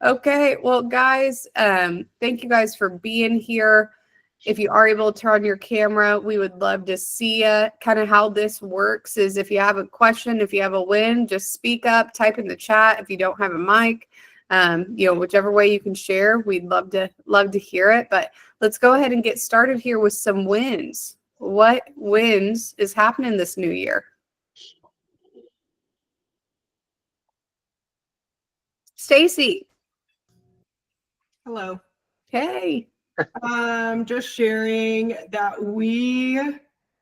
Okay, well, guys, thank you guys for being here. If you are able to turn on your camera, we would love to see you. Kind of how this works is if you have a question, if you have a win, just speak up, type in the chat. If you don't have a mic, whichever way you can share, we'd love to hear it. But let's go ahead and get started here with some wins. What wins is happening this new year? Stacy. Hello. Hey. I'm just sharing that we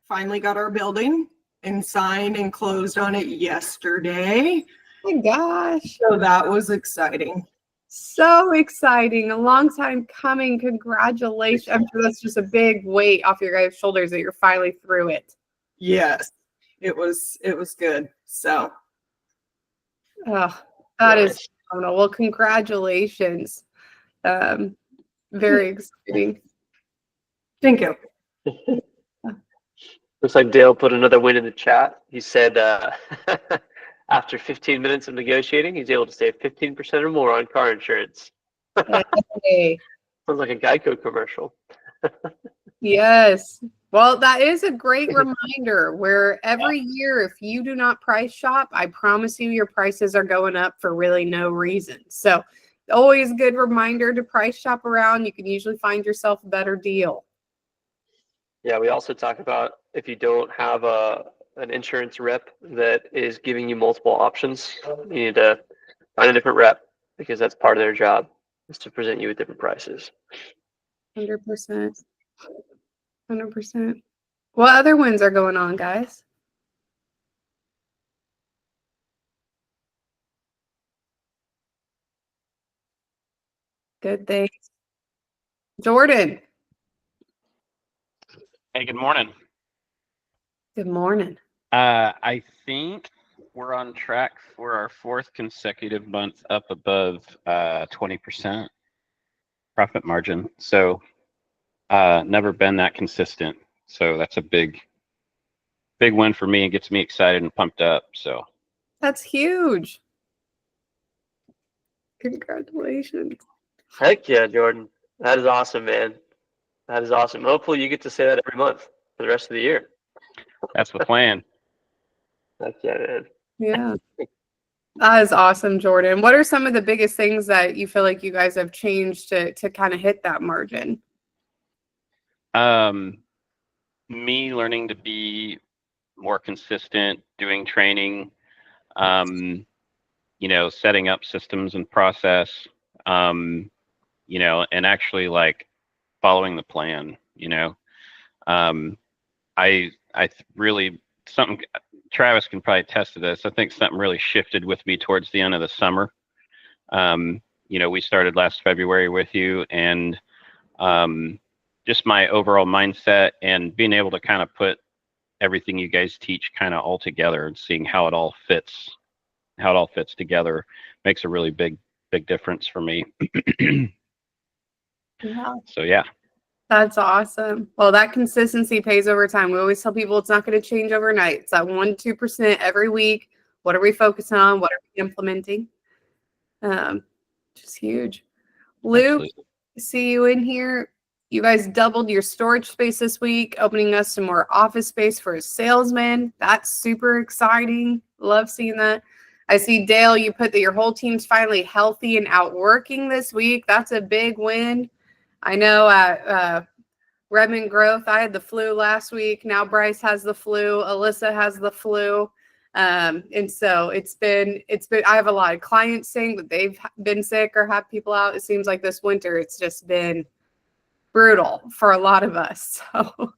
finally got our building and signed and closed on it yesterday. Oh my gosh. So that was exciting. So exciting. A long time coming. Congratulations. I'm sure that's just a big weight off your guys' shoulders that you're finally through it. Yes, it was good. So oh, that is phenomenal. Well, congratulations. Very exciting. Thank you. Looks like Dale put another win in the chat. He said after 15 minutes of negotiating, he's able to save 15% or more on car insurance. Hey. Sounds like a Geico commercial. Yes. Well, that is a great reminder where every year, if you do not price shop, I promise you your prices are going up for really no reason. So always a good reminder to price shop around. You can usually find yourself a better deal. Yeah, we also talk about if you don't have an insurance rep that is giving you multiple options, you need to find a different rep because that's part of their job is to present you with different prices. 100%. 100%. What other wins are going on, guys? Good things. Jordan. Hey, good morning. Good morning. I think we're on track for our fourth consecutive month up above 20% profit margin. So never been that consistent. So that's a big win for me and gets me excited and pumped up. So that's huge. Congratulations. Heck yeah, Jordan. That is awesome, man. That is awesome. Hopefully you get to say that every month for the rest of the year. that's the plan. Heck yeah, man. Yeah. That is awesome, Jordan. What are some of the biggest things that you feel like you guys have changed to kind of hit that margin? Me learning to be more consistent, doing training, setting up systems and process, and actually like following the plan, I really something Travis can probably attest to this. I think something really shifted with me towards the end of the summer. We started last February with you, and just my overall mindset and being able to kind of put everything you guys teach kind of all together and seeing how it all fits together makes a really big difference for me. Yeah. So yeah. That's awesome. Well, that consistency pays over time. We always tell people it's not going to change overnight. It's that 1-2% every week. What are we focusing on? What are we implementing? Just huge. Luke, Absolutely. see you in here. You guys doubled your storage space this week, opening us some more office space for a salesman. That's super exciting. Love seeing that. I see, Dale, you put that your whole team's finally healthy and out working this week. That's a big win. I know at Redmond Growth, I had the flu last week. Now Bryce has the flu. Alyssa has the flu. And so it's been, I have a lot of clients saying that they've been sick or have people out. It seems like this winter, it's just been brutal for a lot of us. So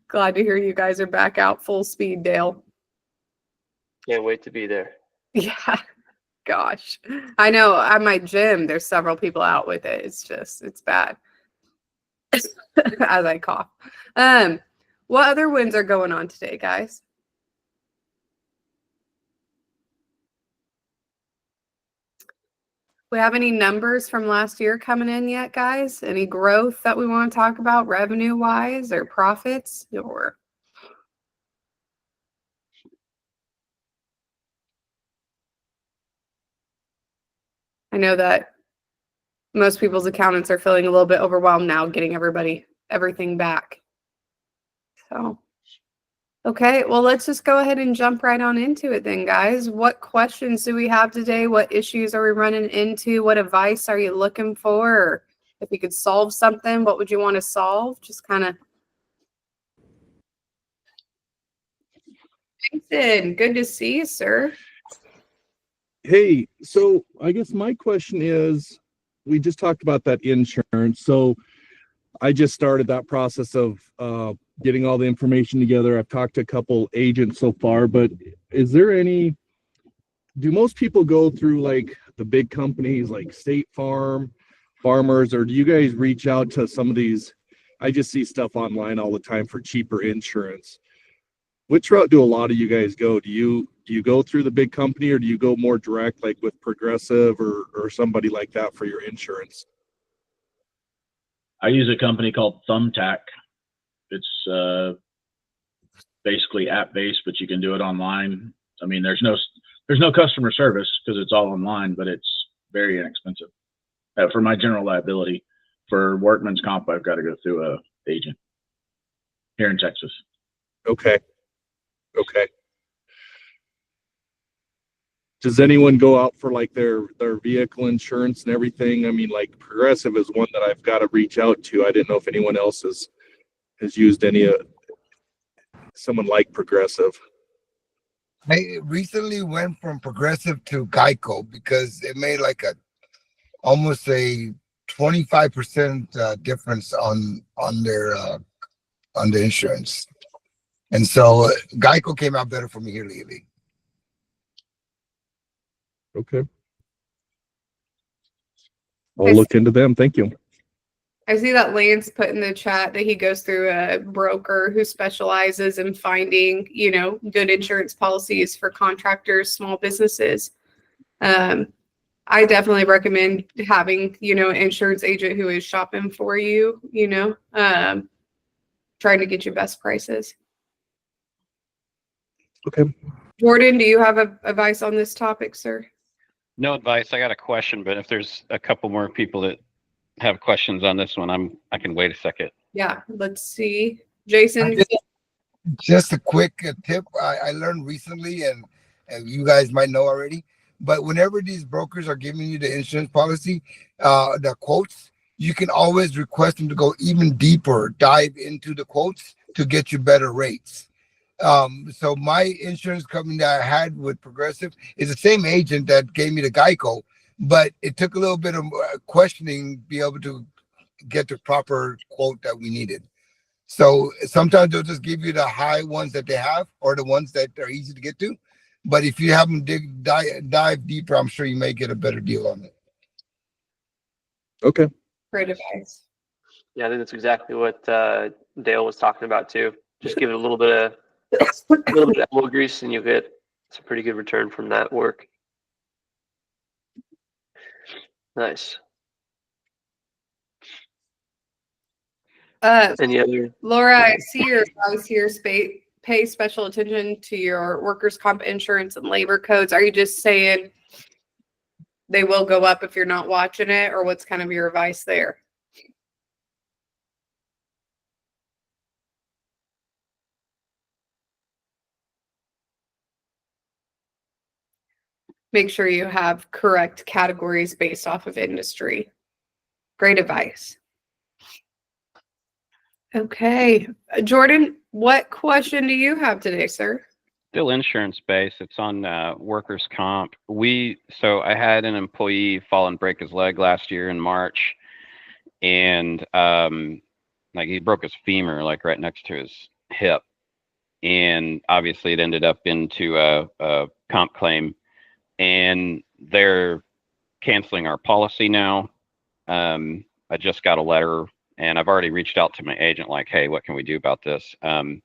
glad to hear you guys are back out full speed, Dale. Can't wait to be there. Yeah. Gosh. I know at my gym, there's several people out with it. It's bad. As I cough. What other wins are going on today, guys? We have any numbers from last year coming in yet, guys? Any growth that we want to talk about revenue-wise or profits or? I know that most people's accountants are feeling a little bit overwhelmed now getting everything back. So, okay, well, let's just go ahead and jump right on into it then, guys. What questions do we have today? What issues are we running into? What advice are you looking for? Or if you could solve something, what would you want to solve? Just kind of. Jason, good to see you, sir. Hey, so I guess my question is, we just talked about that insurance. So I just started that process of getting all the information together. I've talked to a couple agents so far, but do most people go through like the big companies like State Farm, Farmers, or do you guys reach out to some of these? I just see stuff online all the time for cheaper insurance. Which route do a lot of you guys go? Do you go through the big company, or do you go more direct, like with Progressive or somebody like that for your insurance? I use a company called Thumbtack. It's basically app-based, but you can do it online. I mean, there's no customer service because it's all online, but it's very inexpensive. For my general liability, for workman's comp, I've got to go through a agent here in Texas. Okay. Does anyone go out for like their vehicle insurance and everything? I mean, like Progressive is one that I've got to reach out to. I didn't know if anyone else has used any someone like Progressive. I recently went from Progressive to Geico because it made like almost a 25% difference on the insurance, and so Geico came out better for me here lately. Okay, I'll look into them. Thank you. I see that Lance put in the chat that he goes through a broker who specializes in finding, good insurance policies for contractors, small businesses. I definitely recommend having, an insurance agent who is shopping for you, trying to get you best prices. Okay. Jordan, do you have advice on this topic, sir? No advice. I got a question, but if there's a couple more people that have questions on this one, I can wait a second. Yeah, let's see. Jason. Just a quick tip I learned recently, and you guys might know already, but whenever these brokers are giving you the insurance policy, the quotes, you can always request them to go even deeper, dive into the quotes to get you better rates. So my insurance company that I had with Progressive is the same agent that gave me the Geico, but it took a little bit of questioning to be able to get the proper quote that we needed. So sometimes they'll just give you the high ones that they have or the ones that are easy to get to. But if you have them dive deeper, I'm sure you may get a better deal on it. Okay. Great advice. Yeah, I think that's exactly what Dale was talking about too. Just give it a little bit of elbow grease, and you'll get some pretty good return from that work. Nice. Any other? Laura, I see your advice here. Pay special attention to your workers' comp insurance and labor codes. Are you just saying they will go up if you're not watching it, or what's kind of your advice there? Make sure you have correct categories based off of industry. Great advice. Okay. Jordan, what question do you have today, sir? Still insurance based. It's on workers' comp. So I had an employee fall and break his leg last year in March, and like he broke his femur, like right next to his hip, and obviously it ended up into a comp claim, and they're canceling our policy now. I just got a letter, and I've already reached out to my agent, like, hey, what can we do about this? And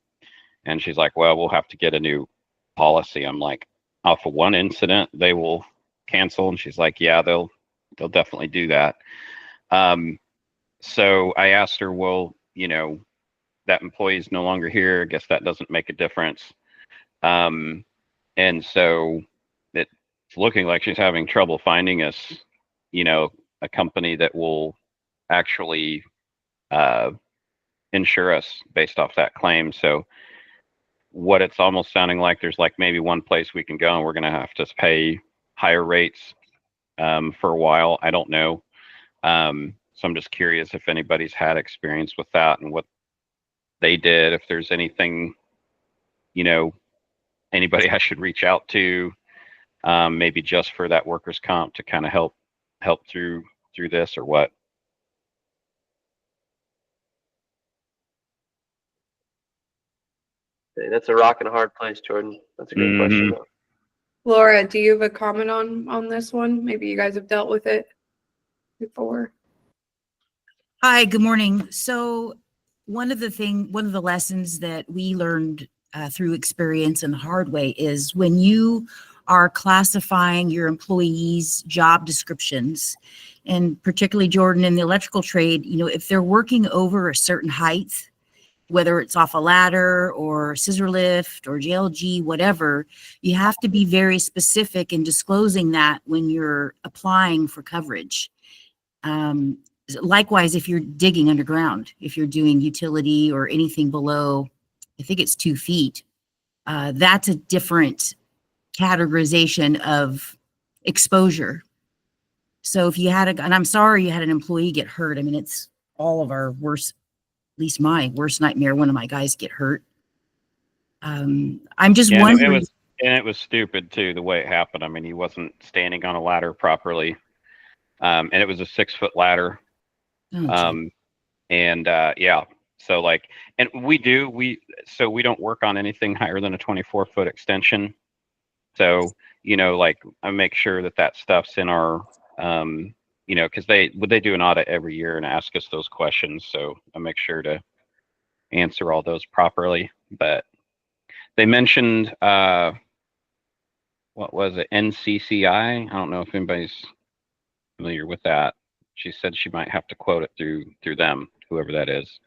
she's like, well, we'll have to get a new policy. I'm like, off of one incident, they will cancel. And she's like, yeah, they'll definitely do that. So I asked her, well, that employee's no longer here. I guess that doesn't make a difference. And so it's looking like she's having trouble finding us a company that will actually insure us based off that claim. So what it's almost sounding like, there's like maybe one place we can go and we're going to have to pay higher rates for a while. I don't know. So I'm just curious if anybody's had experience with that and what they did, if there's anything, anybody I should reach out to, maybe just for that workers' comp to kind of help through this, or what. Hey, that's a rock and a hard place, Jordan. That's a good question, though. Laura, do you have a comment on this one? Maybe you guys have dealt with it before. Hi, good morning. So one of the lessons that we learned through experience and the hard way is when you are classifying your employees' job descriptions, and particularly Jordan in the electrical trade, if they're working over a certain height, whether it's off a ladder or scissor lift or JLG, whatever, you have to be very specific in disclosing that when you're applying for coverage. Likewise, if you're digging underground, if you're doing utility or anything below, I think it's 2 feet, that's a different categorization of exposure. So if you had and I'm sorry you had an employee get hurt. I mean, it's all of our worst, at least my worst nightmare, one of my guys get hurt. I'm just wondering. It was stupid too, the way it happened. I mean, he wasn't standing on a ladder properly. And it was a 6-foot ladder. Yeah. So like, and we don't work on anything higher than a 24-foot extension. So, like I make sure that stuff's in our, because they do an audit every year and ask us those questions. So I make sure to answer all those properly. But they mentioned, what was it? NCCI. I don't know if anybody's familiar with that. She said she might have to quote it through them, whoever that is.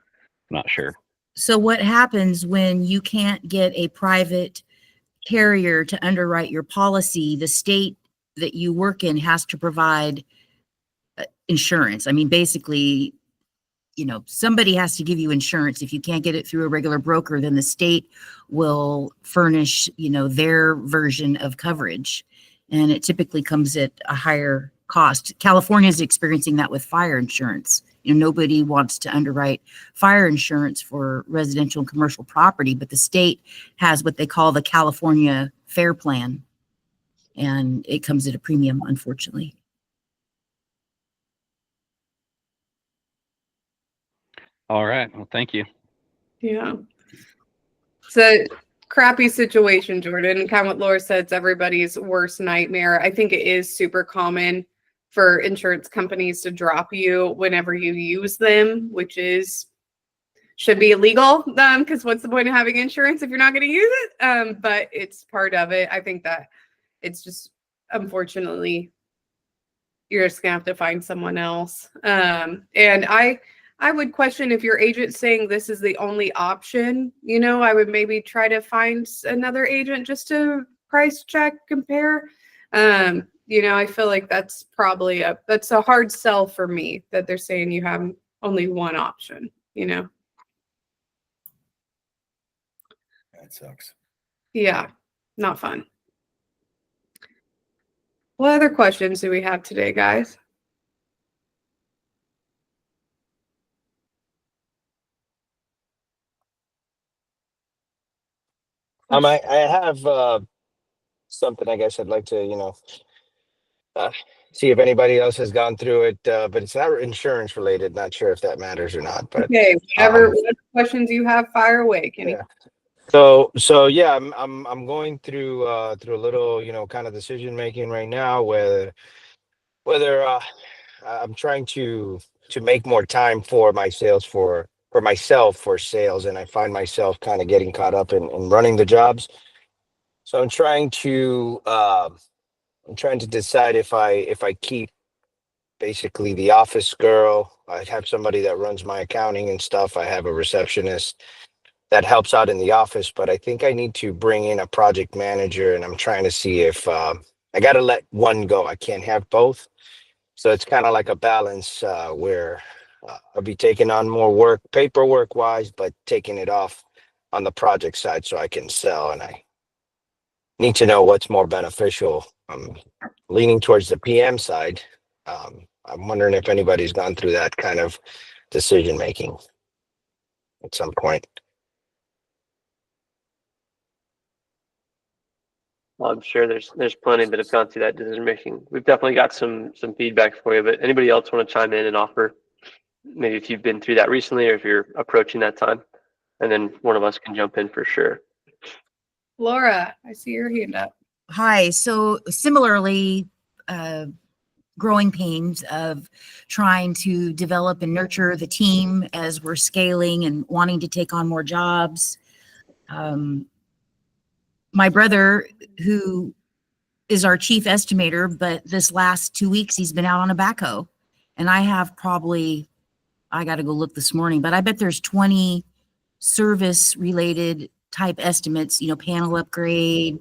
I'm not sure. So what happens when you can't get a private carrier to underwrite your policy? The state that you work in has to provide insurance. I mean, basically, somebody has to give you insurance. If you can't get it through a regular broker, then the state will furnish, their version of coverage. And it typically comes at a higher cost. California is experiencing that with fire insurance. Nobody wants to underwrite fire insurance for residential and commercial property, but the state has what they call the California Fair Plan, and it comes at a premium, unfortunately. All right. Well, thank you. Yeah. It's a crappy situation, Jordan. Kind of what Laura said, it's everybody's worst nightmare. I think it is super common for insurance companies to drop you whenever you use them, which should be illegal, because what's the point of having insurance if you're not going to use it? But it's part of it. I think that it's just, unfortunately, you're just gonna have to find someone else. And I would question if your agent's saying this is the only option, I would maybe try to find another agent just to price check, compare. I feel like that's probably that's a hard sell for me, that they're saying you have only one option, That sucks. Yeah, not fun. What other questions do we have today, guys? I have something I guess I'd like to, see if anybody else has gone through it, but it's not insurance related. Not sure if that matters or not, but Okay, whatever questions you have, fire away, Kenny. yeah. So yeah, I'm going through a little, kind of decision making right now, whether I'm trying to make more time for my sales for myself for sales, and I find myself kind of getting caught up in running the jobs. So I'm trying to decide if I keep basically the office girl. I have somebody that runs my accounting and stuff. I have a receptionist that helps out in the office, but I think I need to bring in a project manager, and I'm trying to see if I got to let one go. I can't have both. So it's kind of like a balance where I'll be taking on more work, paperwork wise, but taking it off on the project side so I can sell. And I need to know what's more beneficial. I'm leaning towards the PM side. I'm wondering if anybody's gone through that kind of decision making at some point. Well, I'm sure there's plenty that have gone through that decision making. We've definitely got some feedback for you, but anybody else want to chime in and offer maybe if you've been through that recently or if you're approaching that time, and then one of us can jump in for sure. Laura, I see your hand up. Hi. So similarly, growing pains of trying to develop and nurture the team as we're scaling and wanting to take on more jobs. My brother, who is our chief estimator, but this last 2 weeks he's been out on a backhoe, and I have probably, I got to go look this morning, but I bet there's 20 service related type estimates, panel upgrade,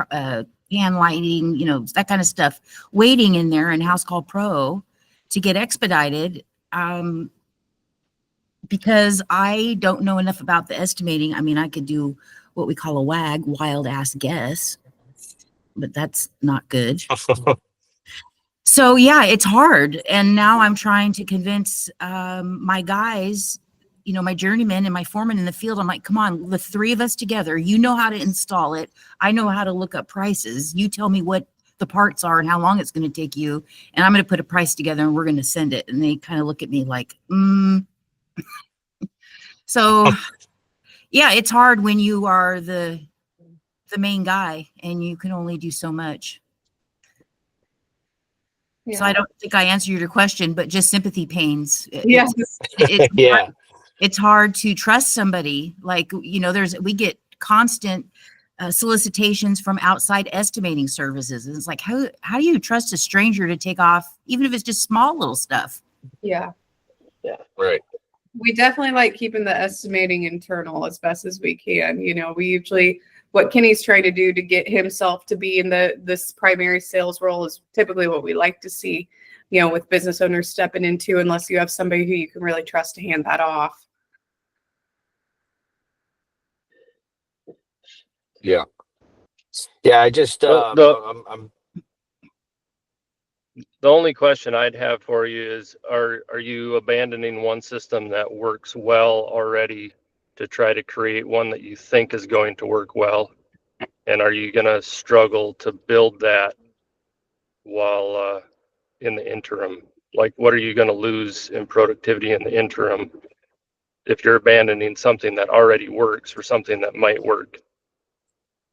pan lighting, that kind of stuff waiting in there in House Call Pro to get expedited. Because I don't know enough about the estimating. I mean, I could do what we call a WAG, wild ass guess, but that's not good. So yeah, it's hard. And now I'm trying to convince my guys, my journeyman and my foreman in the field. I'm like, come on, the three of us together, you know how to install it. I know how to look up prices. You tell me what the parts are and how long it's going to take you. And I'm going to put a price together and we're going to send it. And they kind of look at me like, So yeah, it's hard when you are the main guy and you can only do so much. Yeah. So I don't think I answered your question, but just sympathy pains. Yes. It's Yeah. hard, it's hard to trust somebody. Like, we get constant solicitations from outside estimating services. And it's like, how do you trust a stranger to take off, even if it's just small little stuff? Yeah. Yeah. Right. We definitely like keeping the estimating internal as best as we can. We usually, what Kenny's trying to do to get himself to be in this primary sales role is typically what we like to see, with business owners stepping into, unless you have somebody who you can really trust to hand that off. Yeah. Yeah. I just, Well, the only question I'd have for you is, are you abandoning one system that works well already to try to create one that you think is going to work well? And are you going to struggle to build that while in the interim? Like, what are you going to lose in productivity in the interim if you're abandoning something that already works for something that might work?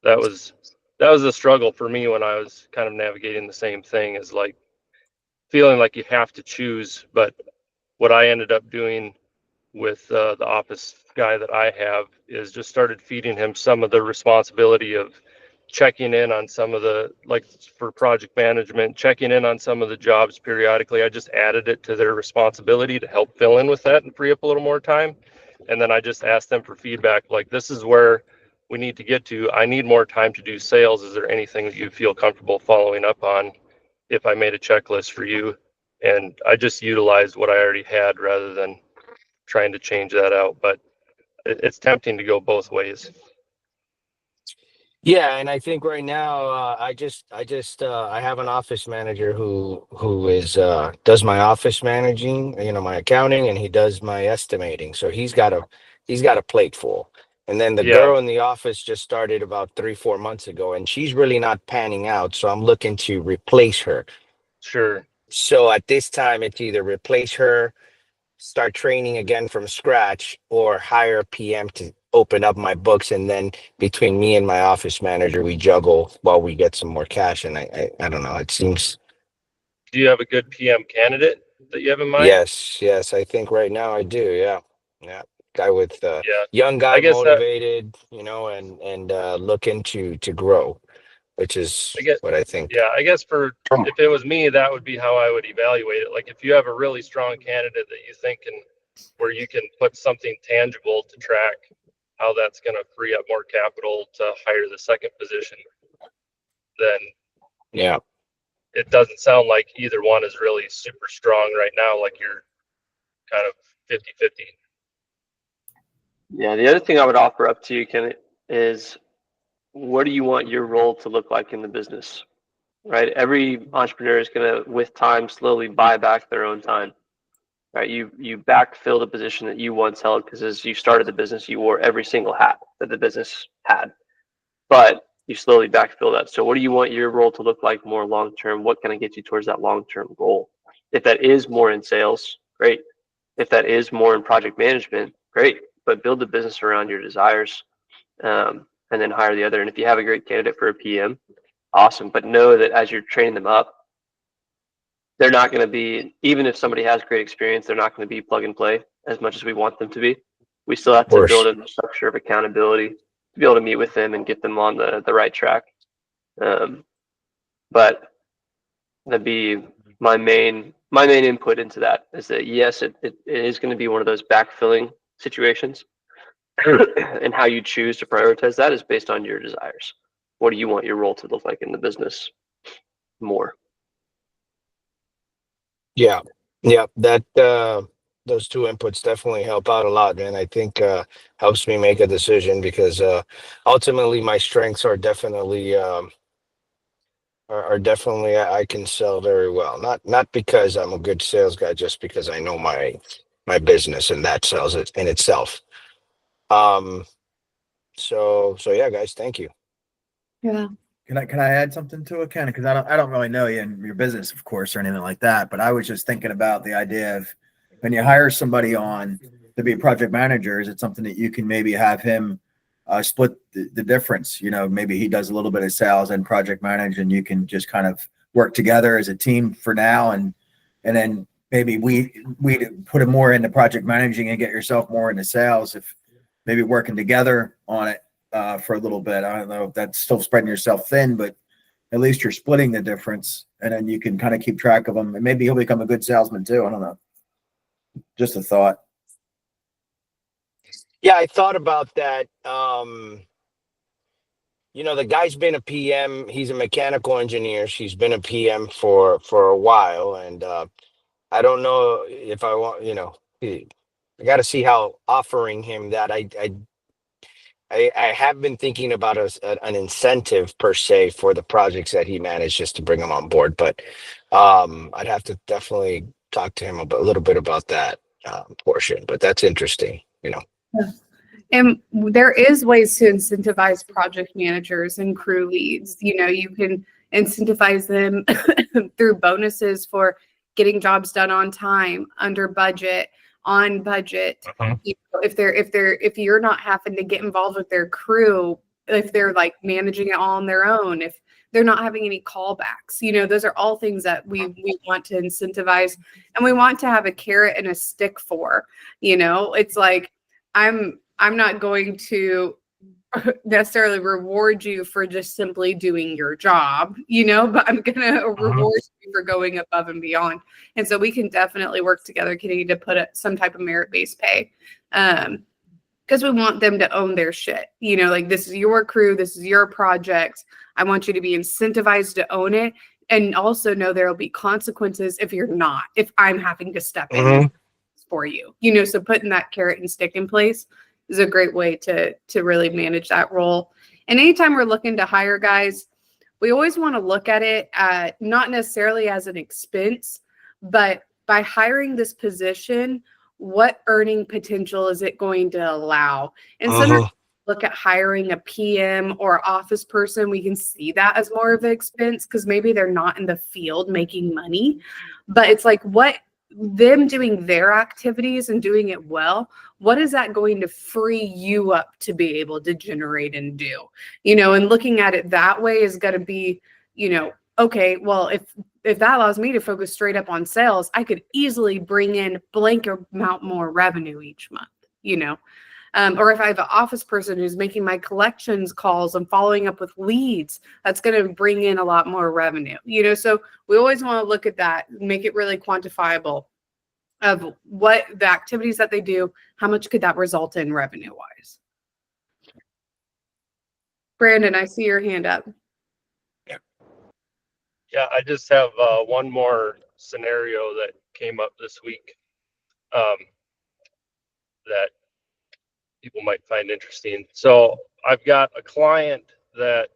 That was a struggle for me when I was kind of navigating the same thing, is like feeling like you have to choose. But what I ended up doing with the office guy that I have is just started feeding him some of the responsibility of checking in on some of the, like for project management, checking in on some of the jobs periodically. I just added it to their responsibility to help fill in with that and free up a little more time. And then I just asked them for feedback, like, this is where we need to get to. I need more time to do sales. Is there anything that you feel comfortable following up on if I made a checklist for you? And I just utilized what I already had rather than trying to change that out. But it's tempting to go both ways. Yeah, and I think right now I have an office manager who is does my office managing, my accounting, and he does my estimating. So he's got a plate full. And then the Yeah. girl in the office just started about 3-4 months ago, and she's really not panning out. So I'm looking to replace her. Sure. So at this time, it's either replace her, start training again from scratch, or hire a PM to open up my books. And then between me and my office manager, we juggle while we get some more cash. And I don't know, it seems. Do you have a good PM candidate that you have in mind? Yes, I think right now I do. Yeah, guy with Yeah. young guy, I guess motivated, and looking to grow, which is what I think. Yeah, I guess if it was me, that would be how I would evaluate it. Like, if you have a really strong candidate that you think where you can put something tangible to track how that's going to free up more capital to hire the second position, then Yeah. it doesn't sound like either one is really super strong right now, like you're kind of 50-50. Yeah, the other thing I would offer up to you, Ken, is what do you want your role to look like in the business? Right? Every entrepreneur is going to, with time, slowly buy back their own time. Right? You backfill the position that you once held because as you started the business, you wore every single hat that the business had. But you slowly backfill that. So what do you want your role to look like more long term? What can I get you towards that long term goal? If that is more in sales, great. If that is more in project management, great. But build the business around your desires, and then hire the other. And if you have a great candidate for a PM, awesome. But know that as you're training them up, they're not going to be, even if somebody has great experience, they're not going to be plug and play as much as we want them to be. We still have to build a structure of accountability to be able to meet with them and get them on the right track. But that'd be my main input into that is that yes, it is going to be one of those backfilling situations. And how you choose to prioritize that is based on your desires. What do you want your role to look like in the business more? Yeah, that those two inputs definitely help out a lot, man. I think helps me make a decision because ultimately my strengths are definitely I can sell very well. Not because I'm a good sales guy, just because I know my business and that sells it in itself. So yeah, guys, thank you. Yeah. Can I add something to it, Ken? Because I don't really know you and your business, of course, or anything like that. But I was just thinking about the idea of when you hire somebody on to be a project manager, is it something that you can maybe have him split the difference? You know, maybe he does a little bit of sales and project manage, and you can just kind of work together as a team for now, and then maybe we put him more into project managing and get yourself more into sales. If maybe working together on it. For a little bit. I don't know if that's still spreading yourself thin, but at least you're splitting the difference, and then you can kind of keep track of them. And maybe he'll become a good salesman too. I don't know. Just a thought. Yeah, I thought about that. You know, the guy's been a PM. He's a mechanical engineer. She's been a PM for a while, and I don't know if I want. You know, I got to see how offering him that. I have been thinking about an incentive per se for the projects that he managed just to bring him on board, but I'd have to definitely talk to him a little bit about that portion. But that's interesting, you know. Yeah. And there is ways to incentivize project managers and crew leads. You know, you can incentivize them through bonuses for getting jobs done on time, under budget, on budget. You know, if you're not having to get involved with their crew, if they're like managing it all on their own, if they're not having any callbacks, you know, those are all things that we want to incentivize, and we want to have a carrot and a stick for. You know, it's like I'm not going to necessarily reward you for just simply doing your job, you know, but I'm going to reward you for going above and beyond. And so we can definitely work together, Kenny, to put some type of merit-based pay. Because we want them to own their shit. You know, like, this is your crew, this is your project. I want you to be incentivized to own it, and also know there will be consequences if you're not, if I'm having to step in for you, you know. So putting that carrot and stick in place is a great way to really manage that role. And anytime we're looking to hire guys, we always want to look at it not necessarily as an expense, but by hiring this position, what earning potential is it going to allow? And sometimes look at hiring a PM or office person, we can see that as more of an expense because maybe they're not in the field making money. But it's like, what them doing their activities and doing it well, what is that going to free you up to be able to generate and do? You know, and looking at it that way is going to be, you know, okay, well, if that allows me to focus straight up on sales, I could easily bring in blank amount more revenue each month, you know. Or if I have an office person who's making my collections calls and following up with leads, that's going to bring in a lot more revenue, you know. So we always want to look at that, make it really quantifiable of what the activities that they do, how much could that result in revenue wise. Brandon, I see your hand up. Yeah, I just have one more scenario that came up this week that people might find interesting. So I've got a client that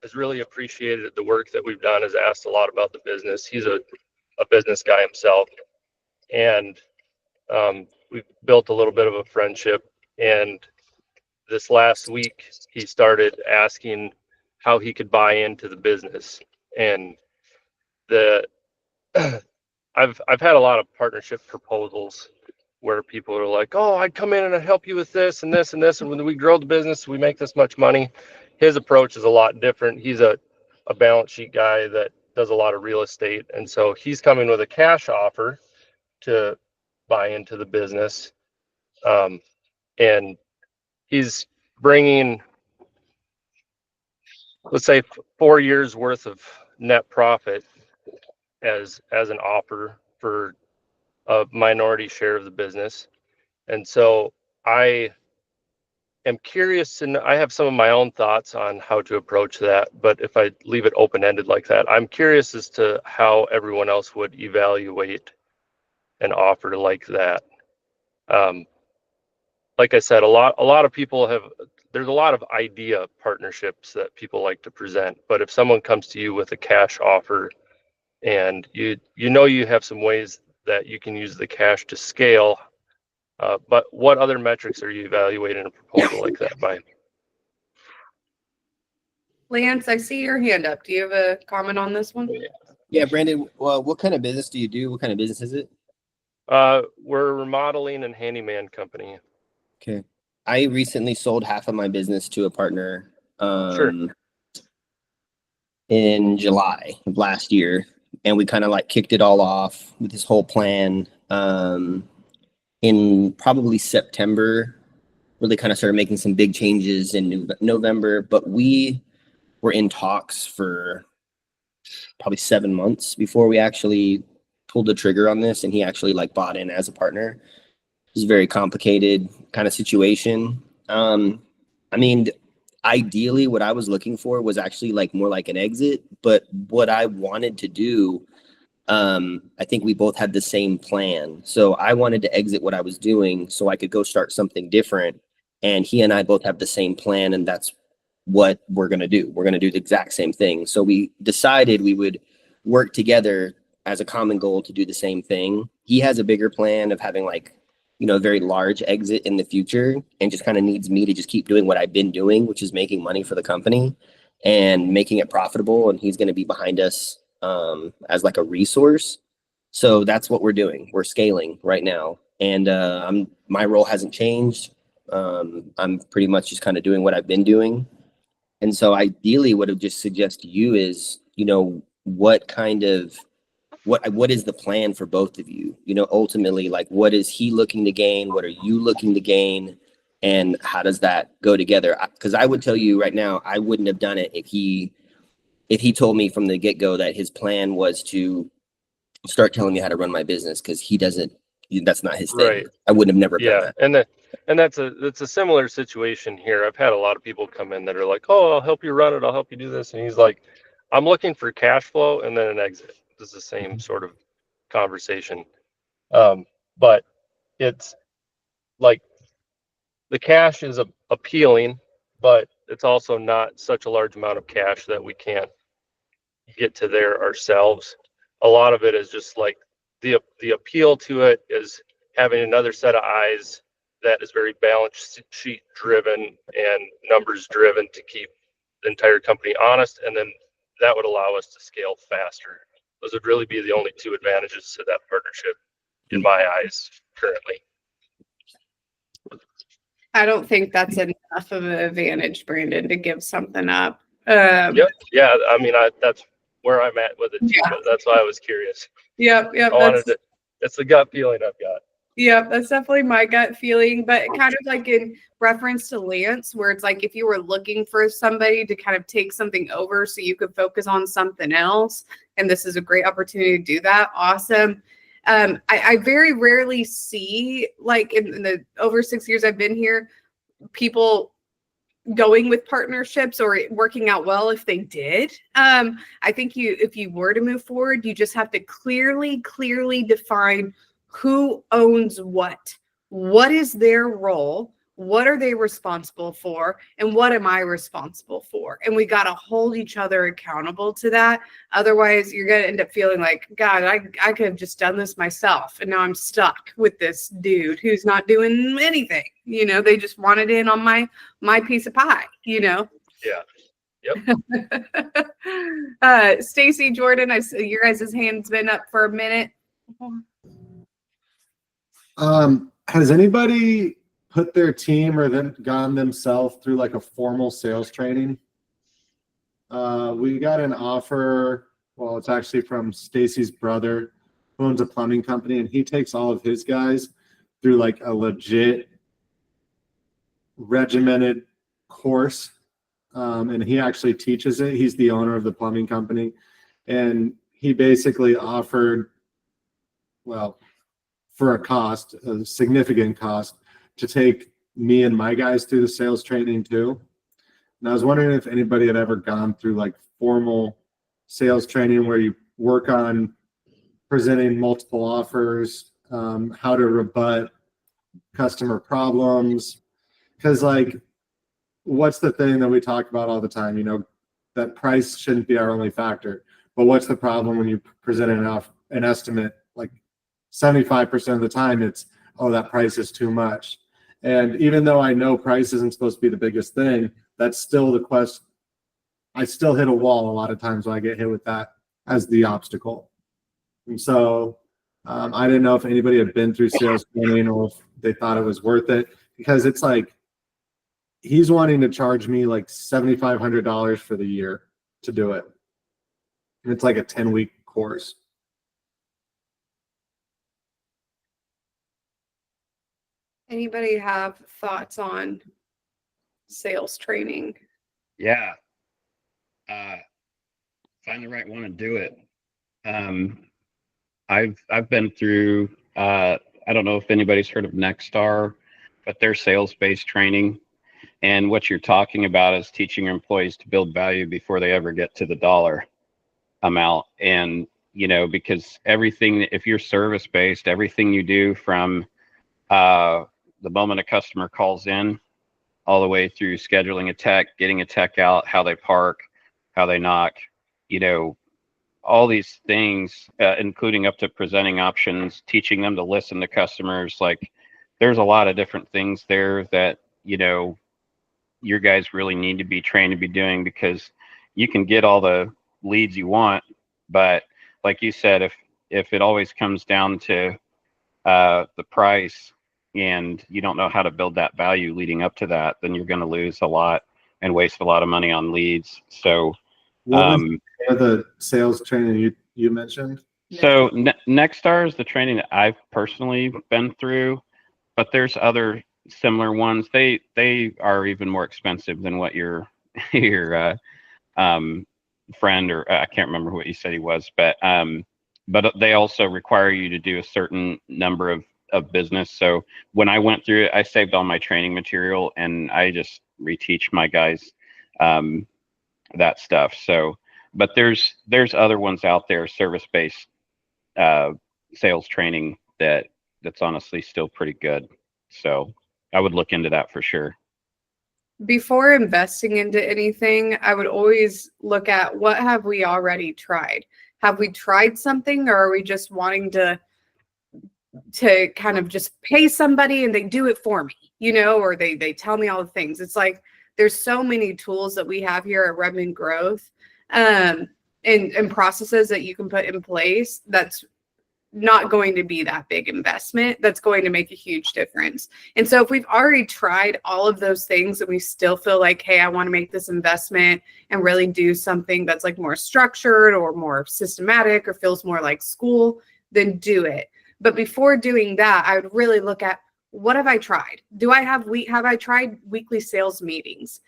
has really appreciated the work that we've done, has asked a lot about the business. He's a business guy himself. And we've built a little bit of a friendship. And this last week, he started asking how he could buy into the business. And the I've had a lot of partnership proposals where people are like, "Oh, I'd come in and I'd help you with this and this and this, and when we grow the business, we make this much money." His approach is a lot different. He's a balance sheet guy that does a lot of real estate, and so he's coming with a cash offer to buy into the business, and he's bringing, let's say, 4 years worth of net profit as an offer for a minority share of the business. And so I am curious, and I have some of my own thoughts on how to approach that. But if I leave it open-ended like that, I'm curious as to how everyone else would evaluate an offer like that. Like I said, a lot of people have. There's a lot of idea partnerships that people like to present. But if someone comes to you with a cash offer, and you know you have some ways that you can use the cash to scale. But what other metrics are you evaluating a proposal like that by? Lance, I see your hand up. Do you have a comment on this one? Yeah, Brandon, well, what kind of business do you do? What kind of business is it? We're a remodeling and handyman company. Okay. I recently sold half of my business to a partner Sure. in July of last year. And we kind of like kicked it all off with this whole plan in probably September. Really kind of started making some big changes in November, but we were in talks for probably 7 months before we actually pulled the trigger on this, and he actually like bought in as a partner. It was a very complicated kind of situation. I mean, ideally what I was looking for was actually like more like an exit, but what I wanted to do, I think we both had the same plan. So I wanted to exit what I was doing so I could go start something different. And he and I both have the same plan, and that's what we're going to do. We're going to do the exact same thing. So we decided we would work together as a common goal to do the same thing. He has a bigger plan of having like, you know, a very large exit in the future, and just kind of needs me to just keep doing what I've been doing, which is making money for the company and making it profitable. And he's going to be behind us as like a resource. So that's what we're doing. We're scaling right now. And my role hasn't changed. I'm pretty much just kind of doing what I've been doing. And so ideally what I would just suggest to you is, you know, what is the plan for both of you? You know, ultimately, like, what is he looking to gain? What are you looking to gain? And how does that go together? Because I would tell you right now, I wouldn't have done it if he told me from the get-go that his plan was to start telling me how to run my business, because that's not his thing. Right. I wouldn't have never done that. And that's a similar situation here. I've had a lot of people come in that are like, "Oh, I'll help you run it. I'll help you do this." And he's like, "I'm looking for cash flow and then an exit." This is the same sort of conversation. But it's like the cash is appealing, but it's also not such a large amount of cash that we can't get to there ourselves. A lot of it is just like the appeal to it is having another set of eyes that is very balance sheet driven and numbers driven to keep the entire company honest, and then that would allow us to scale faster. Those would really be the only two advantages to that partnership in my eyes currently. I don't think that's enough of an advantage, Brandon, to give something up. Yep. Yeah. I mean, that's where I'm at with it too, but that's why I was curious. Yep. It's the gut feeling I've got. Yeah, that's definitely my gut feeling, but kind of like in reference to Lance, where it's like if you were looking for somebody to kind of take something over so you could focus on something else, and this is a great opportunity to do that. Awesome. I very rarely see, like in the over 6 years I've been here, people going with partnerships or it working out well if they did. I think if you were to move forward, you just have to clearly define who owns what is their role, what are they responsible for, and what am I responsible for? And we got to hold each other accountable to that. Otherwise, you're going to end up feeling like, God, I could have just done this myself. And now I'm stuck with this dude who's not doing anything. You know, they just wanted in on my piece of pie, you know? Yeah. Yep. Stacy, Jordan, I see your guys' hand's been up for a minute. Has anybody put their team or them gone themselves through like a formal sales training? We got an offer. Well, it's actually from Stacy's brother, who owns a plumbing company, and he takes all of his guys through like a legit regimented course. And he actually teaches it. He's the owner of the plumbing company. And he basically offered, well, for a significant cost, to take me and my guys through the sales training too. And I was wondering if anybody had ever gone through like formal sales training where you work on presenting multiple offers, how to rebut customer problems. Because like, what's the thing that we talk about all the time? You know, that price shouldn't be our only factor. But what's the problem when you present an estimate? Like 75% of the time it's, oh, that price is too much. And even though I know price isn't supposed to be the biggest thing, that's still the question. I still hit a wall a lot of times when I get hit with that as the obstacle. And so I didn't know if anybody had been through sales training or if they thought it was worth it, because it's like, he's wanting to charge me like $7,500 for the year to do it. And it's like a 10-week course. Anybody have thoughts on sales training? Yeah. Find the right one and do it. I've been through, I don't know if anybody's heard of Nexstar, but they're sales-based training. And what you're talking about is teaching your employees to build value before they ever get to the dollar amount. And, you know, because everything, if you're service-based, everything you do from the moment a customer calls in all the way through scheduling a tech, getting a tech out, how they park, how they knock, you know, all these things, including up to presenting options, teaching them to listen to customers. Like, there's a lot of different things there that, you know, your guys really need to be trained to be doing, because you can get all the leads you want, but like you said, if it always comes down to the price and you don't know how to build that value leading up to that, then you're going to lose a lot and waste a lot of money on leads. So what was the sales training you mentioned? So Nexstar is the training that I've personally been through, but there's other similar ones. They are even more expensive than what your friend, or I can't remember what you said he was, but they also require you to do a certain number of business. So when I went through it, I saved all my training material and I just reteach my guys that stuff. So, but there's other ones out there, service-based sales training that's honestly still pretty good. So I would look into that for sure. Before investing into anything, I would always look at, what have we already tried? Have we tried something, or are we just wanting to kind of just pay somebody and they do it for me, you know, or they tell me all the things? It's like, there's so many tools that we have here at Redmond Growth and processes that you can put in place that's not going to be that big investment that's going to make a huge difference. And so if we've already tried all of those things and we still feel like, hey, I want to make this investment and really do something that's like more structured or more systematic or feels more like school, then do it. But before doing that, I would really look at, what have I tried? Have I tried weekly sales meetings?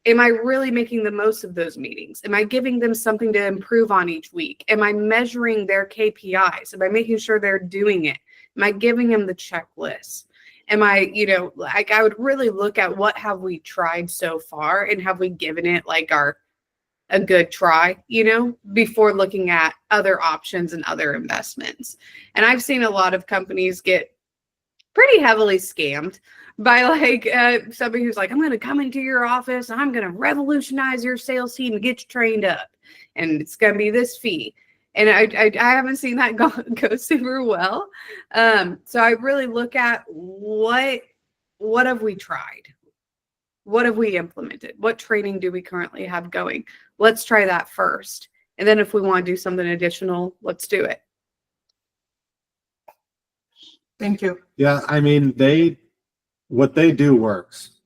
Am I really making the most of those meetings? Am I giving them something to improve on each week? Am I measuring their KPIs? Am I making sure they're doing it? Am I giving them the checklist? Am I, like I would really look at what have we tried so far and have we given it like a good try, before looking at other options and other investments. And I've seen a lot of companies get pretty heavily scammed by like somebody who's like, I'm going to come into your office and I'm going to revolutionize your sales team and get you trained up. And it's going to be this fee. And I haven't seen that go super well. So I really look at what have we tried? What have we implemented? What training do we currently have going? Let's try that first. And then if we want to do something additional, let's do it. Thank you. Yeah, I mean, what they do works.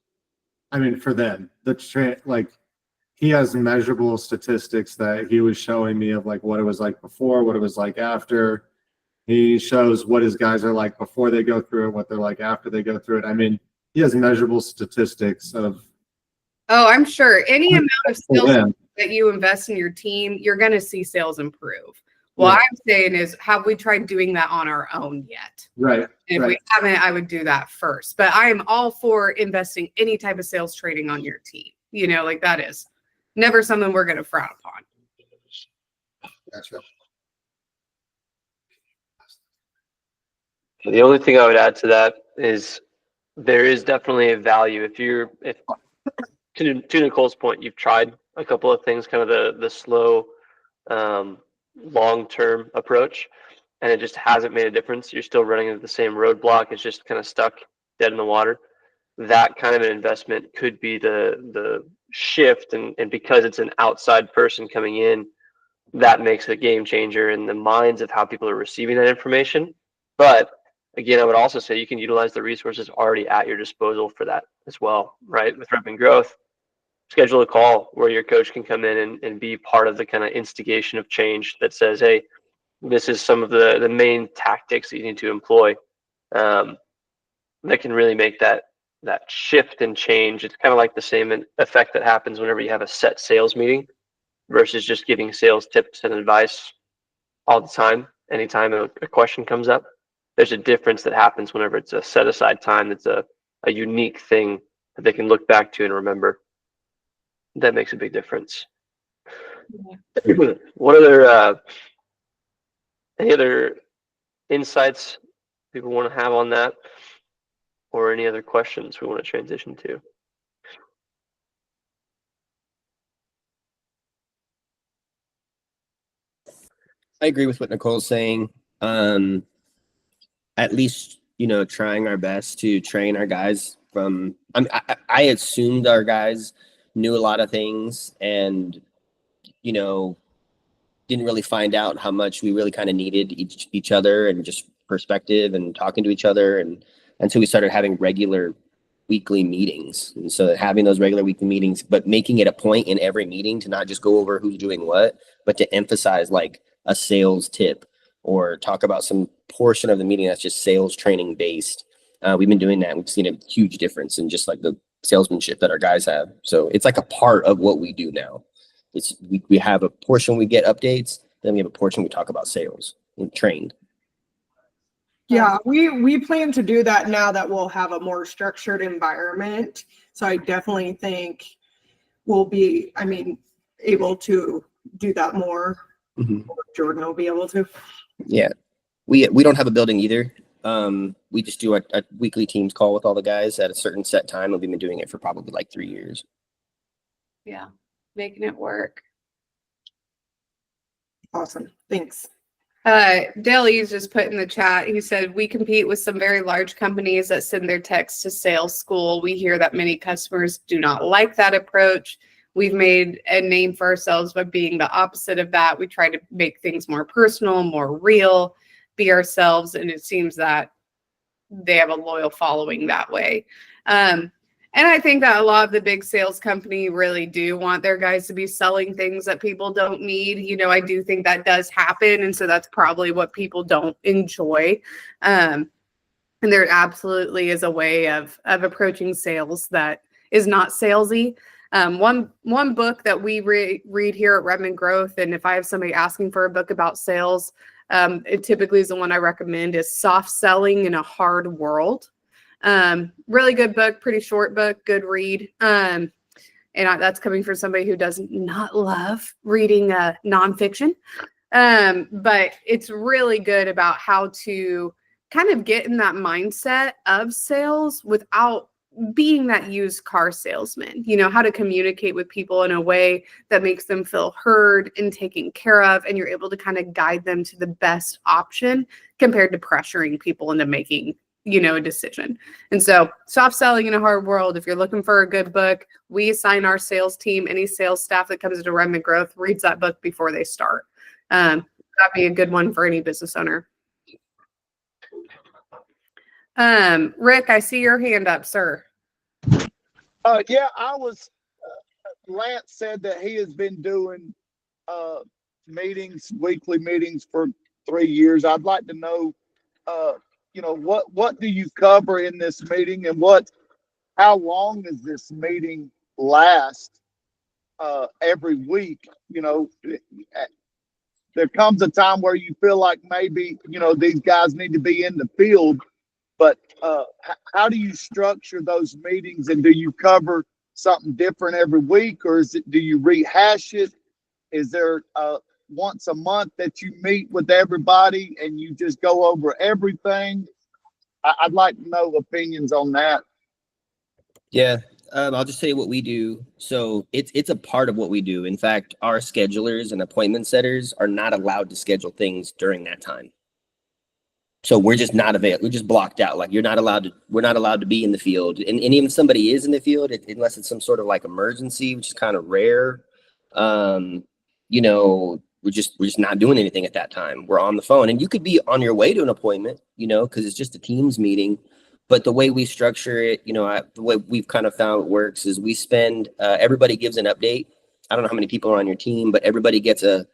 I mean, for them, like he has measurable statistics that he was showing me of like what it was like before, what it was like after. He shows what his guys are like before they go through it, what they're like after they go through it. I mean, he has measurable statistics of. Oh, I'm sure any amount of sales that you invest in your team, you're going to see sales improve. What I'm saying is, have we tried doing that on our own yet? Right. And if we haven't, I would do that first. But I am all for investing any type of sales training on your team. Like that is never something we're going to frown upon. Gotcha. The only thing I would add to that is there is definitely a value if to Nicole's point, you've tried a couple of things, kind of the slow, long-term approach, and it just hasn't made a difference. You're still running into the same roadblock. It's just kind of stuck dead in the water. That kind of an investment could be the shift, and because it's an outside person coming in, that makes a game changer in the minds of how people are receiving that information. But again, I would also say you can utilize the resources already at your disposal for that as well, right? With Rep and Growth, schedule a call where your coach can come in and be part of the kind of instigation of change that says, hey, this is some of the main tactics that you need to employ that can really make that shift and change. It's kind of like the same effect that happens whenever you have a set sales meeting versus just giving sales tips and advice all the time. Anytime a question comes up, there's a difference that happens whenever it's a set aside time that's a unique thing that they can look back to and remember. That makes a big difference. Yeah. What other any other insights people want to have on that, or any other questions we want to transition to? I agree with what Nicole's saying. At least, trying our best to train our guys from, I assumed our guys knew a lot of things and, didn't really find out how much we really kind of needed each other and just perspective and talking to each other, and until we started having regular weekly meetings. And so having those regular weekly meetings, but making it a point in every meeting to not just go over who's doing what, but to emphasize like a sales tip or talk about some portion of the meeting that's just sales training based. We've been doing that. We've seen a huge difference in just like the salesmanship that our guys have. So it's like a part of what we do now. We have a portion we get updates, then we have a portion we talk about sales and trained. Yeah, we plan to do that now that we'll have a more structured environment. So I definitely think we'll be, able to do that more. Mm-hmm. Jordan will be able to. Yeah, we don't have a building either. We just do a weekly Teams call with all the guys at a certain set time, and we've been doing it for probably like 3 years. Yeah, making it work. Awesome. Thanks. Dale Eves just put in the chat, he said, we compete with some very large companies that send their techs to sales school. We hear that many customers do not like that approach. We've made a name for ourselves by being the opposite of that. We try to make things more personal, more real, be ourselves, and it seems that they have a loyal following that way. And I think that a lot of the big sales company really do want their guys to be selling things that people don't need. I do think that does happen. And so that's probably what people don't enjoy. And there absolutely is a way of approaching sales that is not salesy. One book that we read here at Redmond Growth, and if I have somebody asking for a book about sales, it typically is the one I recommend, is Soft Selling in a Hard World. Really good book, pretty short book, good read. And that's coming from somebody who does not love reading nonfiction. But it's really good about how to kind of get in that mindset of sales without being that used car salesman, how to communicate with people in a way that makes them feel heard and taken care of. And you're able to kind of guide them to the best option compared to pressuring people into making, a decision. And so soft selling in a hard world, if you're looking for a good book, we assign our sales team, any sales staff that comes into Redmond Growth reads that book before they start. That'd be a good one for any business owner. Rick, I see your hand up, sir. Yeah, Lance said that he has been doing weekly meetings for 3 years. I'd like to know, what do you cover in this meeting, and how long does this meeting last every week? There comes a time where you feel like maybe, these guys need to be in the field, but how do you structure those meetings, and do you cover something different every week, or do you rehash it? Is there once a month that you meet with everybody and you just go over everything? I'd like to know opinions on that. Yeah, I'll just tell you what we do. So it's a part of what we do. In fact, our schedulers and appointment setters are not allowed to schedule things during that time. So we're just not available. We're just blocked out. Like we're not allowed to be in the field. And even if somebody is in the field, unless it's some sort of like emergency, which is kind of rare, we're just not doing anything at that time. We're on the phone, and you could be on your way to an appointment, because it's just a Teams meeting. But the way we structure it, the way we've kind of found it works is we spend, everybody gives an update. I don't know how many people are on your team, but everybody gets a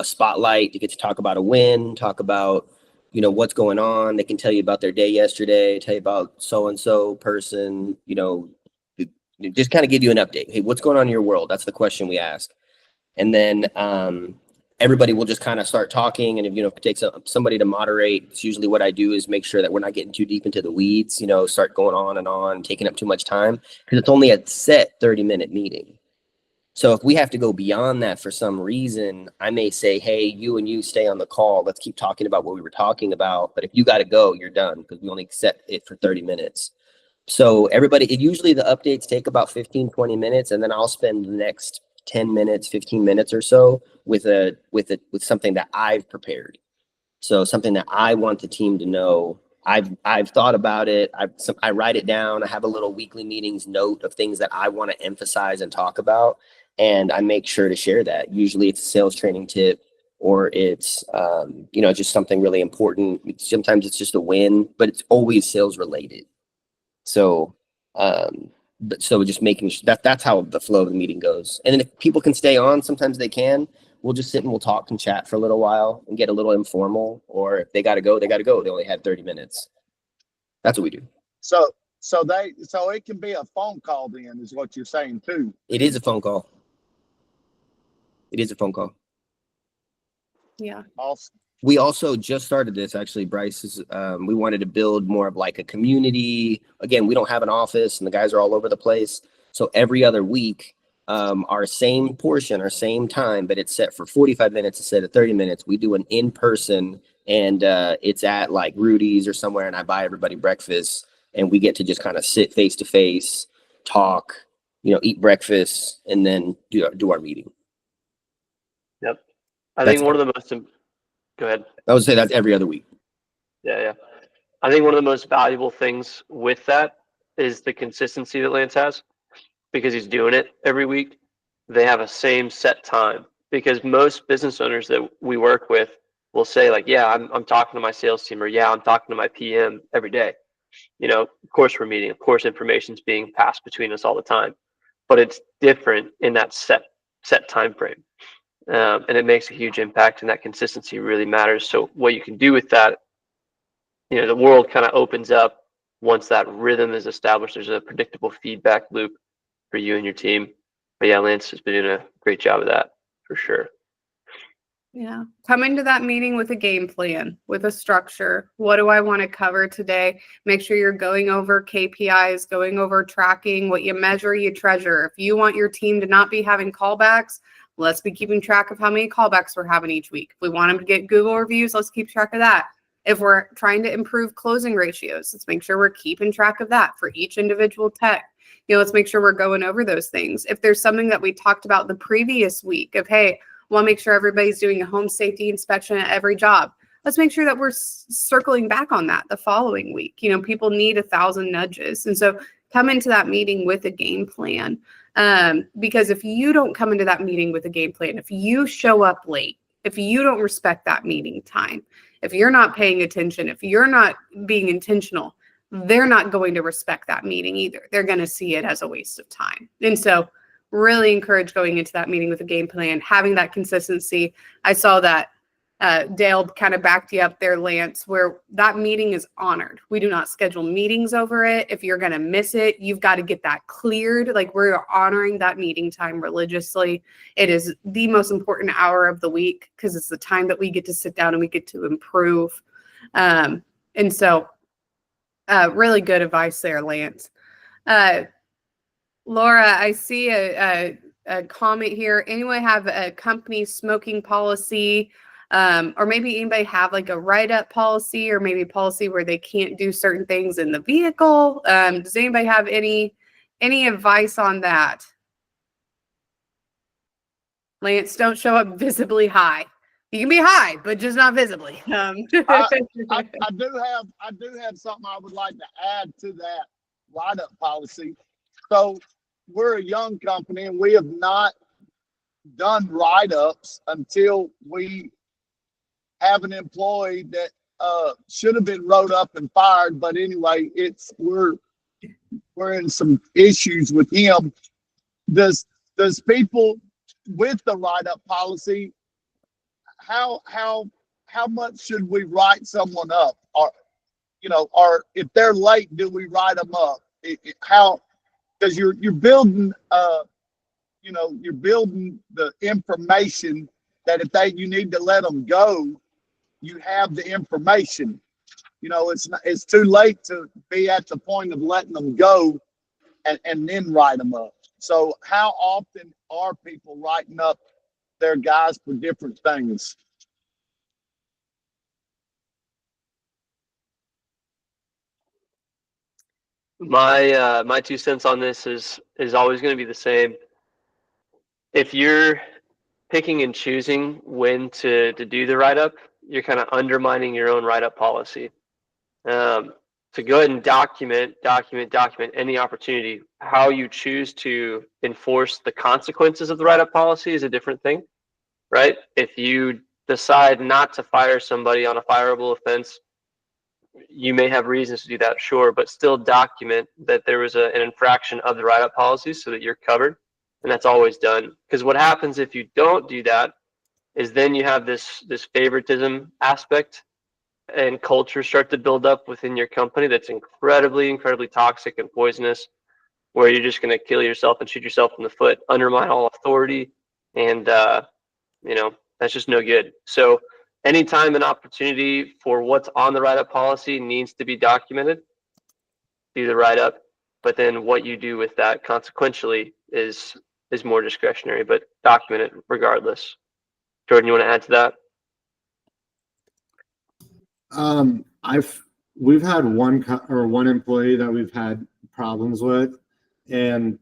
spotlight to get to talk about a win, talk about, what's going on. They can tell you about their day yesterday, tell you about so-and-so person, just kind of give you an update. Hey, what's going on in your world? That's the question we ask. And then everybody will just kind of start talking. And if, it takes somebody to moderate, it's usually what I do is make sure that we're not getting too deep into the weeds, start going on and on, taking up too much time, because it's only a set 30-minute meeting. So if we have to go beyond that for some reason, I may say, hey, you and you stay on the call. Let's keep talking about what we were talking about. But if you got to go, you're done, because we only set it for 30 minutes. So usually the updates take about 15, 20 minutes, and then I'll spend the next 10 minutes, 15 minutes or so with something that I've prepared. So something that I want the team to know. I've thought about it. I write it down. I have a little weekly meetings note of things that I want to emphasize and talk about. And I make sure to share that. Usually it's a sales training tip, or it's, just something really important. Sometimes it's just a win, but it's always sales related. So, so just making sure that's how the flow of the meeting goes. And then if people can stay on, sometimes they can. We'll just sit and we'll talk and chat for a little while and get a little informal. Or if they got to go, they got to go. They only had 30 minutes. That's what we do. So it can be a phone call then, is what you're saying too. It is a phone call. It is a phone call. Yeah. Awesome. We also just started this, actually, Bryce. We wanted to build more of like a community. Again, we don't have an office and the guys are all over the place. So every other week, our same portion, our same time, but it's set for 45 minutes instead of 30 minutes. We do an in-person, and it's at like Rudy's or somewhere, and I buy everybody breakfast, and we get to just kind of sit face to face, talk, eat breakfast, and then do our meeting. Yep. I think one of the most, go ahead. I would say that's every other week. Yeah. I think one of the most valuable things with that is the consistency that Lance has, because he's doing it every week. They have a same set time, because most business owners that we work with will say like, yeah, I'm talking to my sales team, or yeah, I'm talking to my PM every day. Of course we're meeting, of course information's being passed between us all the time, but it's different in that set time frame. And it makes a huge impact, and that consistency really matters. So what you can do with that, the world kind of opens up once that rhythm is established. There's a predictable feedback loop for you and your team. But yeah, Lance has been doing a great job of that for sure. Yeah. Come into that meeting with a game plan, with a structure. What do I want to cover today? Make sure you're going over KPIs, going over tracking, what you measure, you treasure. If you want your team to not be having callbacks, let's be keeping track of how many callbacks we're having each week. If we want them to get Google reviews, let's keep track of that. If we're trying to improve closing ratios, let's make sure we're keeping track of that for each individual tech. Let's make sure we're going over those things. If there's something that we talked about the previous week of, hey, we'll make sure everybody's doing a home safety inspection at every job. Let's make sure that we're circling back on that the following week. People need 1,000 nudges. And so come into that meeting with a game plan. Because if you don't come into that meeting with a game plan, if you show up late, if you don't respect that meeting time, if you're not paying attention, if you're not being intentional, they're not going to respect that meeting either. They're going to see it as a waste of time. And so really encourage going into that meeting with a game plan, having that consistency. I saw that Dale kind of backed you up there, Lance, where that meeting is honored. We do not schedule meetings over it. If you're going to miss it, you've got to get that cleared. Like, we're honoring that meeting time religiously. It is the most important hour of the week because it's the time that we get to sit down and we get to improve. And so really good advice there, Lance. Laura, I see a comment here. Anyone have a company smoking policy, or maybe anybody have like a write-up policy, or maybe a policy where they can't do certain things in the vehicle? Does anybody have any advice on that? Lance, don't show up visibly high. You can be high, but just not visibly. I do have something I would like to add to that write-up policy. So we're a young company and we have not done write-ups until we have an employee that should have been wrote up and fired. But anyway, we're in some issues with him. Does people with the write-up policy, how much should we write someone up? Or if they're late, do we write them up? Because you're building you're building the information that if you need to let them go, you have the information. It's too late to be at the point of letting them go and then write them up. So how often are people writing up their guys for different things? My 2 cents on this is always going to be the same. If you're picking and choosing when to do the write-up, you're kind of undermining your own write-up policy. To go ahead and document any opportunity. How you choose to enforce the consequences of the write-up policy is a different thing, right? If you decide not to fire somebody on a fireable offense, you may have reasons to do that, sure, but still document that there was an infraction of the write-up policy so that you're covered, and that's always done. Because what happens if you don't do that is then you have this favoritism aspect, and culture start to build up within your company that's incredibly toxic and poisonous, where you're just going to kill yourself and shoot yourself in the foot, undermine all authority, and that's just no good. So anytime an opportunity for what's on the write-up policy needs to be documented, do the write-up, but then what you do with that consequentially is more discretionary, but document it regardless. Jordan, you want to add to that? We've had one employee that we've had problems with, and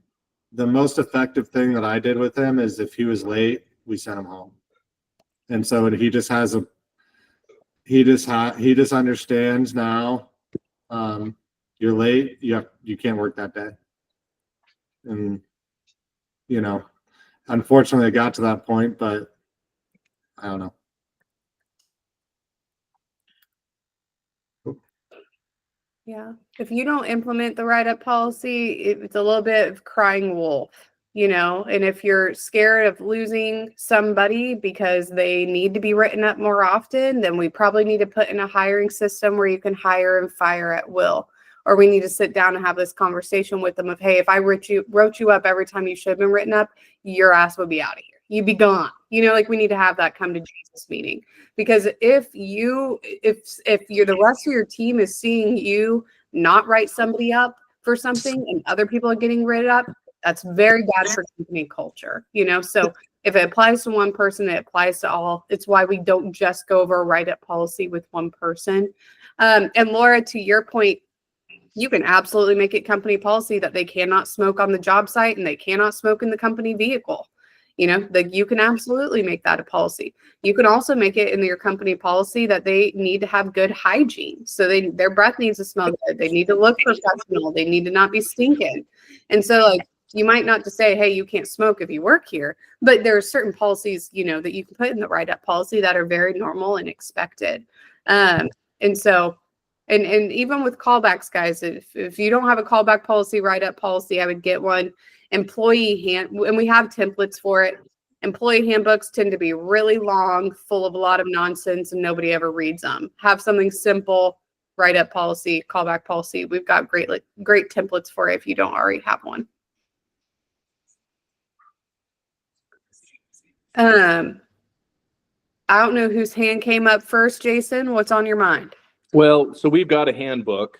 the most effective thing that I did with him is if he was late, we sent him home. And so he just understands now, you're late, you can't work that day. And unfortunately it got to that point, but I don't know. Yeah. If you don't implement the write-up policy, it's a little bit of crying wolf, and if you're scared of losing somebody because they need to be written up more often, then we probably need to put in a hiring system where you can hire and fire at will. Or we need to sit down and have this conversation with them of, hey, if I wrote you up every time you should have been written up, your ass would be out of here. you be gone. You know, like we need to have that come to Jesus meeting, because if you're the rest of your team is seeing you not write somebody up for something and other people are getting rid up, that's very bad for company culture, you know? So if it applies to one person, it applies to all. It's why we don't just go over a write-up policy with one person. And Laura, to your point, you can absolutely make it company policy that they cannot smoke on the job site and they cannot smoke in the company vehicle. You know, like you can absolutely make that a policy. You can also make it in your company policy that they need to have good hygiene. So their breath needs to smell good. They need to look professional. They need to not be stinking. And so like, you might not just say, hey, you can't smoke if you work here, but there are certain policies, you know, that you can put in the write-up policy that are very normal and expected. And so, and even with callbacks, guys, if you don't have a callback policy, write-up policy, I would get one. Employee and we have templates for it. Employee handbooks tend to be really long, full of a lot of nonsense, and nobody ever reads them. Have something simple, write-up policy, callback policy. We've got great templates for it if you don't already have one. I don't know whose hand came up first, Jason. What's on your mind? Well, so we've got a handbook.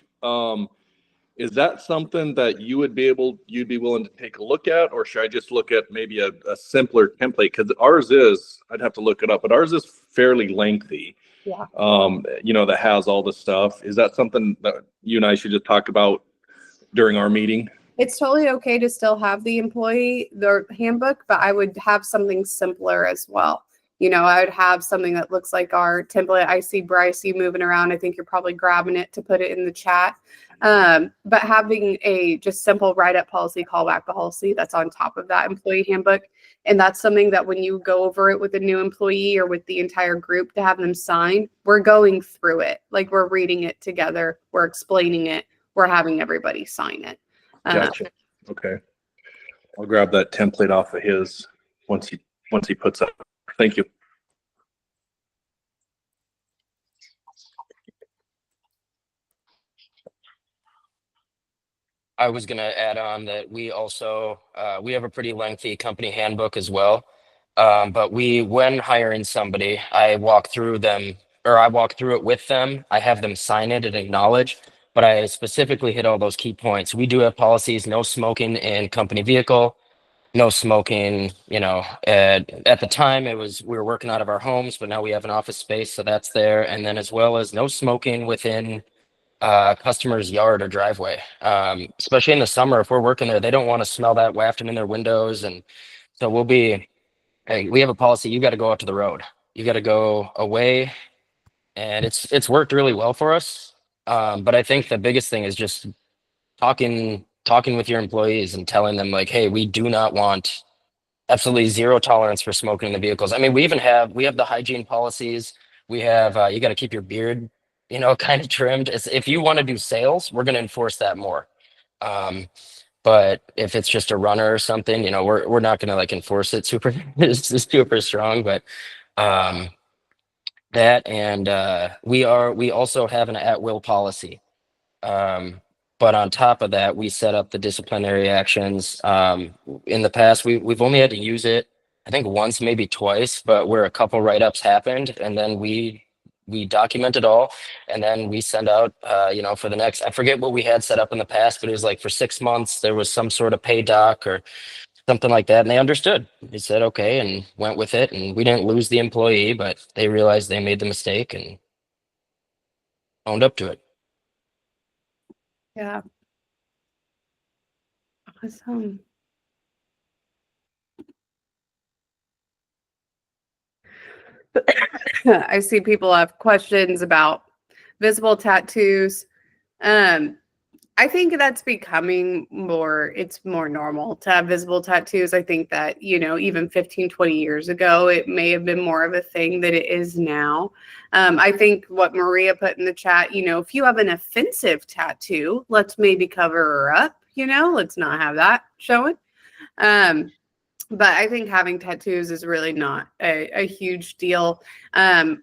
Is that something that you'd be willing to take a look at, or should I just look at maybe a simpler template? Because ours is, I'd have to look it up, but ours is fairly lengthy. Yeah. You know, that has all the stuff. Is that something that you and I should just talk about during our meeting? It's totally okay to still have their handbook, but I would have something simpler as well. You know, I would have something that looks like our template. I see Bryce, you moving around. I think you're probably grabbing it to put it in the chat. But having a just simple write-up policy, callback policy that's on top of that employee handbook. And that's something that when you go over it with a new employee or with the entire group to have them sign, we're going through it. Like we're reading it together. We're explaining it. We're having everybody sign it. Gotcha. Okay. I'll grab that template off of his once he puts up. Thank you. I was going to add on that we also, we have a pretty lengthy company handbook as well. But when hiring somebody, I walk through it with them. I have them sign it and acknowledge, but I specifically hit all those key points. We do have policies: no smoking in company vehicle, no smoking, you know, at the time we were working out of our homes, but now we have an office space, so that's there. And then as well as no smoking within customer's yard or driveway. Especially in the summer, if we're working there, they don't want to smell that wafting in their windows. And so hey, we have a policy: you got to go out to the road. You got to go away. And it's worked really well for us. But I think the biggest thing is just talking with your employees and telling them like, hey, we do not want absolutely zero tolerance for smoking in the vehicles. I mean, we have the hygiene policies. We have, you got to keep your beard, you know, kind of trimmed. If you want to do sales, we're going to enforce that more. But if it's just a runner or something, you know, we're not going to like enforce it super strong, but, that, and, we also have an at-will policy. But on top of that, we set up the disciplinary actions. In the past, we've only had to use it, I think once, maybe twice, but where a couple write-ups happened, and then we document it all, and then we send out, you know, for the next, I forget what we had set up in the past, but it was like for 6 months, there was some sort of pay doc or something like that, and they understood. They said, okay, and went with it, and we didn't lose the employee, but they realized they made the mistake and owned up to it. Yeah. Awesome. I see people have questions about visible tattoos. I think that's becoming it's more normal to have visible tattoos. I think that, you know, even 15, 20 years ago, it may have been more of a thing than it is now. I think what Maria put in the chat, you know, if you have an offensive tattoo, let's maybe cover her up, you know, let's not have that showing. But I think having tattoos is really not a huge deal.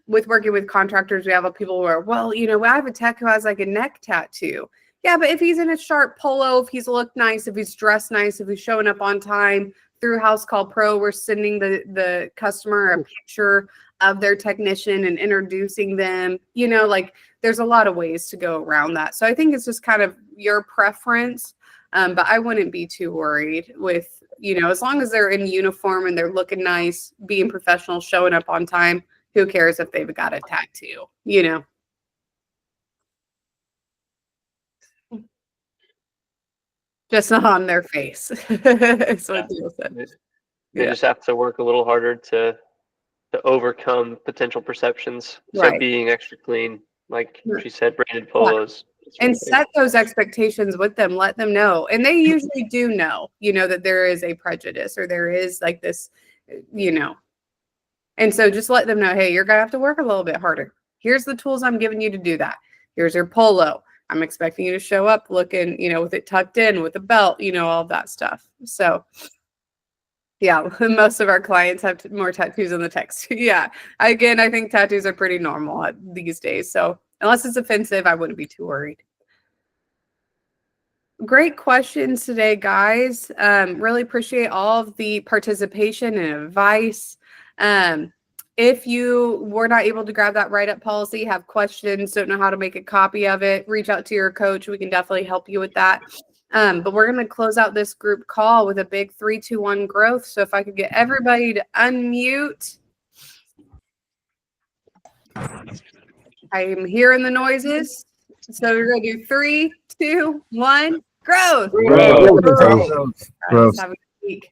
With working with contractors, we have people who are, well, you know, I have a tech who has like a neck tattoo. Yeah, but if he's in a sharp polo, if he's looked nice, if he's dressed nice, if he's showing up on time, through House Call Pro, we're sending the customer a picture of their technician and introducing them. You know, like there's a lot of ways to go around that. So I think it's just kind of your preference. But I wouldn't be too worried with, you know, as long as they're in uniform and they're looking nice, being professional, showing up on time, who cares if they've got a tattoo, you know? Just not on their face. That's what Neil said. They just have to work a little harder to overcome potential perceptions. So Right. being extra clean, like Right. she said, branded polos. And set those expectations with them, let them know. And they usually do know, you know, that there is a prejudice or there is like this, you know. And so just let them know, hey, you're going to have to work a little bit harder. Here's the tools I'm giving you to do that. Here's your polo. I'm expecting you to show up looking, you know, with it tucked in, with a belt, you know, all of that stuff. So, yeah, most of our clients have more tattoos than the text. Yeah. Again, I think tattoos are pretty normal these days. So, unless it's offensive, I wouldn't be too worried. Great questions today, guys. Really appreciate all of the participation and advice. If you were not able to grab that write-up policy, have questions, don't know how to make a copy of it, reach out to your coach. We can definitely help you with that. But we're going to close out this group call with a big 3, 2, 1 growth. So if I could get everybody to unmute. I am hearing the noises. So we're going to do 3, 2, 1, growth. Growth. Guys, have a good week.